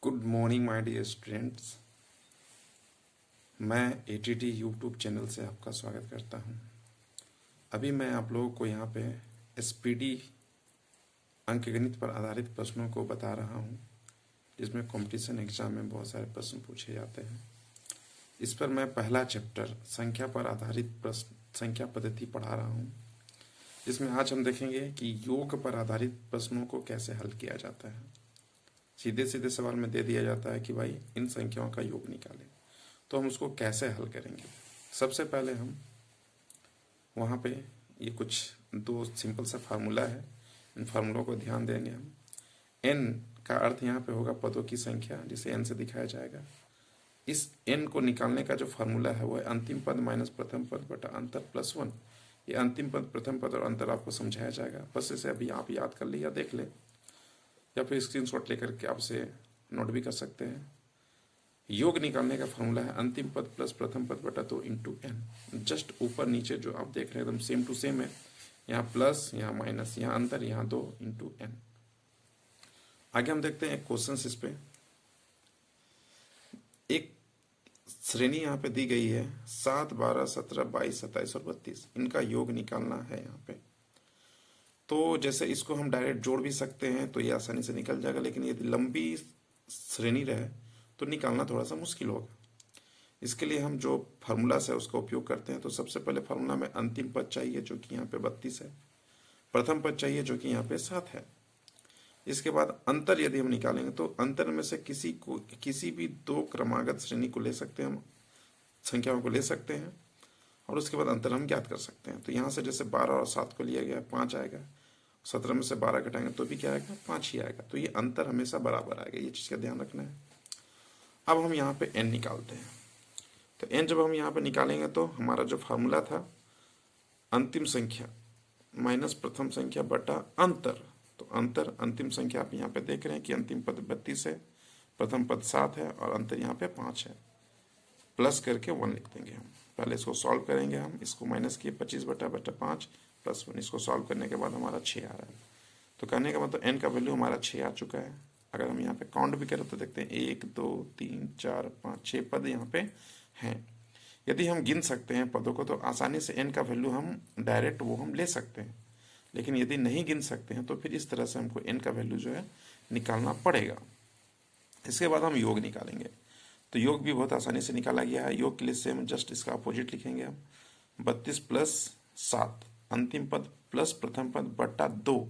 Good morning my dear students. मैं ATT YouTube channel से आपका स्वागत करता हूं। अभी मैं आप लोगों को यहां पे एसपीडी अंकगणित पर आधारित प्रश्नों को बता रहा हूं, जिसमें कंपटीशन एग्जाम में बहुत सारे प्रश्न पूछे जाते हैं। इस पर मैं पहला चैप्टर संख्या पर आधारित प्रश्न संख्या पद्धति पढ़ा रहा हूं, जिसमें आज हम देखेंगे कि योग पर आधारित प्रश्नों को कैसे हल किया जाता है। सीधे सीधे सवाल में दे दिया जाता है कि भाई इन संख्याओं का योग निकालें, तो हम उसको कैसे हल करेंगे। सबसे पहले हम वहाँ पे ये कुछ दो सिंपल सा फार्मूला है, इन फार्मूलों को ध्यान देंगे हम। n का अर्थ यहाँ पे होगा पदों की संख्या, जिसे n से दिखाया जाएगा। इस n को निकालने का जो फार्मूला है वो है अंतिम पद माइनस प्रथम पद बटा अंतर प्लस 1। ये अंतिम पद, प्रथम पद और अंतर आपको समझाया जाएगा। बस इसे अभी आप याद कर ले या देख ले, या फिर स्क्रीनशॉट लेकर के आप उसे नोट भी कर सकते हैं। योग निकालने का फॉर्मूला है अंतिम पद प्लस प्रथम पद बटा 2 इंटू एन। जस्ट ऊपर नीचे जो आप देख रहे हैं एकदम सेम टू सेम है, यहाँ प्लस, यहाँ माइनस, यहाँ अंतर, यहाँ 2 इंटू एन। आगे हम देखते हैं एक क्वेश्चन इस पे। एक श्रेणी यहाँ पे दी गई है 7, 12, 17, 22, 27 और 32। इनका योग निकालना है यहाँ पे। तो जैसे इसको हम डायरेक्ट जोड़ भी सकते हैं तो ये आसानी से निकल जाएगा, लेकिन यदि लंबी श्रेणी रहे तो निकालना थोड़ा सा मुश्किल होगा। इसके लिए हम जो फार्मूला है उसका उपयोग करते हैं। तो सबसे पहले फार्मूला में अंतिम पद चाहिए जो कि यहाँ पे 32 है, प्रथम पद चाहिए जो कि यहाँ पे 7 है। इसके बाद अंतर यदि हम निकालेंगे तो अंतर में से किसी भी दो क्रमागत श्रेणी को ले सकते हैं, हम संख्याओं को ले सकते हैं और उसके बाद अंतर हम ज्ञात कर सकते हैं। तो यहाँ से जैसे 12 और 7 को लिया गया 5 आएगा, 17 में से 12 घटाएंगे तो भी क्या आएगा, 5 ही आएगा। तो ये अंतर हमेशा बराबर आएगा, ये चीज़ का ध्यान रखना है। अब हम यहाँ पे n निकालते हैं। तो n जब हम यहाँ पे निकालेंगे तो हमारा जो फार्मूला था अंतिम संख्या माइनस प्रथम संख्या बटा अंतर, तो अंतर अंतिम संख्या आप यहाँ पे देख रहे हैं कि अंतिम पद 32 है, प्रथम पद 7 है और अंतर यहाँ पे 5 है। प्लस करके 1 लिख देंगे हम। पहले इसको सॉल्व करेंगे हम, इसको माइनस किए 25 बटा 5 प्लस 1। इसको सॉल्व करने के बाद हमारा 6 आ रहा है। तो कहने का मतलब n का वैल्यू हमारा 6 आ चुका है। अगर हम यहाँ पे काउंट भी करें तो देखते हैं 1, 2, 3, 4, 5, 6 पद यहाँ पे हैं। यदि हम गिन सकते हैं पदों को तो आसानी से n का वैल्यू हम डायरेक्ट वो हम ले सकते हैं, लेकिन यदि नहीं गिन सकते हैं तो फिर इस तरह से हमको n का वैल्यू जो है निकालना पड़ेगा। इसके बाद हम योग निकालेंगे। तो योग भी बहुत आसानी से निकाला गया है। योग के लिए सेम जस्ट इसका अपोजिट लिखेंगे हम। 32 प्लस 7 अंतिम पद प्लस प्रथम पद बटा 2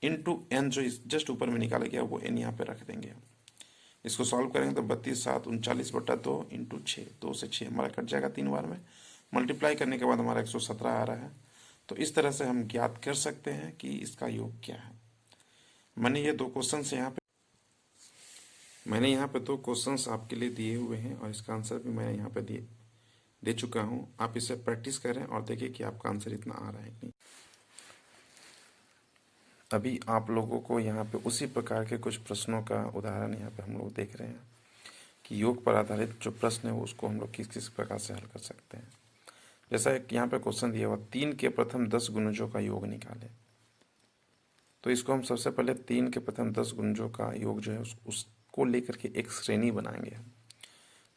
इंटू एन, जो जस्ट ऊपर में निकाला गया वो एन यहाँ पे रख देंगे। इसको सॉल्व करेंगे तो 32, 7, 39 बटा 2 इंटू 6, 2 से 6 हमारा कट जाएगा 3 बार में। मल्टीप्लाई करने के बाद हमारा 117 आ रहा है। तो इस तरह से हम ज्ञात कर सकते हैं कि इसका योग क्या है। मैंने ये दो क्वेश्चंस आपके लिए दिए हुए हैं और इसका आंसर भी मैं यहाँ पे दे चुका हूँ। आप इसे प्रैक्टिस करें और देखिए कि आपका आंसर इतना आ रहा है कि नहीं। अभी आप लोगों को यहाँ पे उसी प्रकार के कुछ प्रश्नों का उदाहरण यहाँ पे हम लोग देख रहे हैं कि योग पर आधारित जो प्रश्न है उसको हम लोग किस किस प्रकार से हल कर सकते हैं। जैसा एक यहाँ पे क्वेश्चन दिया हुआ 3 के प्रथम 10 गुणजों का योग निकालें। तो इसको हम सबसे पहले 3 के प्रथम 10 गुणजों का योग जो है उसको लेकर के एक श्रेणी बनाएंगे।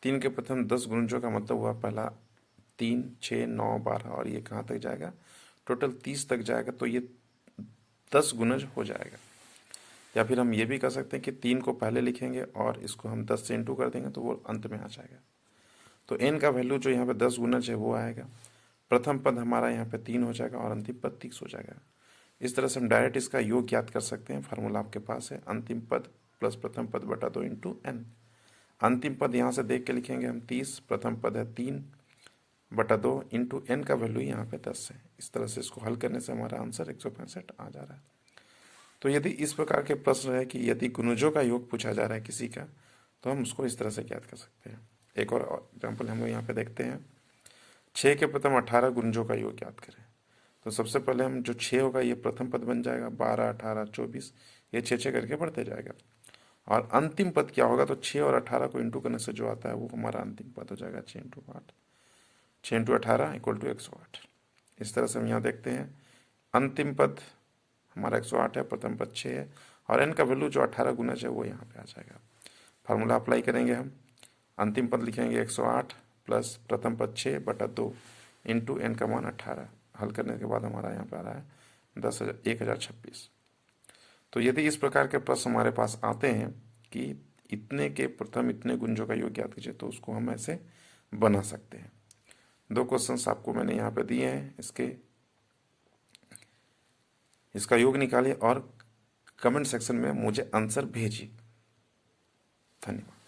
3 के प्रथम 10 गुणजों का मतलब हुआ पहला 3, 6, 9, 12 और ये कहाँ तक जाएगा, टोटल 30 तक जाएगा। तो ये 10 गुणज हो जाएगा। या फिर हम ये भी कर सकते हैं कि 3 को पहले लिखेंगे और इसको हम 10 से इंटू कर देंगे तो वो अंत में आ जाएगा। तो n का वैल्यू जो यहाँ पे 10 गुणज है वो आएगा। प्रथम पद हमारा यहाँ पे 3 हो जाएगा और अंतिम पद 30 हो जाएगा। इस तरह से हम डायरेक्ट इसका योग ज्ञात कर सकते हैं। फार्मूला आपके पास है अंतिम पद प्लस प्रथम पद बटा 2 इंटू एन। अंतिम पद यहाँ से देख के लिखेंगे हम 30, प्रथम पद है 3 बटा 2 इंटू एन का वैल्यू यहाँ पे 10 है। इस तरह से इसको हल करने से हमारा आंसर 165 आ जा रहा है। तो यदि इस प्रकार के प्रश्न है कि यदि गुणजों का योग पूछा जा रहा है किसी का, तो हम उसको इस तरह से ज्ञात कर सकते हैं। एक और एग्जाम्पल हम लोग यहाँ पे देखते हैं। 6 के प्रथम 18 गुणजों का योग ज्ञात करें। तो सबसे पहले हम जो 6 होगा ये प्रथम पद बन जाएगा, 12, 18, 24 ये 6 करके बढ़ते जाएगा। और अंतिम पद क्या होगा, तो 6 और 18 को इंटू करने से जो आता है वो हमारा अंतिम पद हो जाएगा 6 इंटू 8, 6 इंटू 18 इक्वल टू 108। इस तरह से हम यहाँ देखते हैं अंतिम पद हमारा 108 है, प्रथम पद 6 है और n का वैल्यू जो 18 गुणज है वो यहाँ पे आ जाएगा। फार्मूला अप्लाई करेंगे हम। अंतिम पद लिखेंगे 108 प्लस प्रथम पद 6/2 इंटू एन का मान 18। हल करने के बाद हमारा यहाँ पे आ रहा है 10,026। तो यदि इस प्रकार के प्रश्न हमारे पास आते हैं कि इतने के प्रथम इतने गुंजों का योग ज्ञात कीजिए, तो उसको हम ऐसे बना सकते हैं। 2 क्वेश्चंस आपको मैंने यहाँ पे दिए हैं, इसका योग निकालिए और कमेंट सेक्शन में मुझे आंसर भेजिए। धन्यवाद।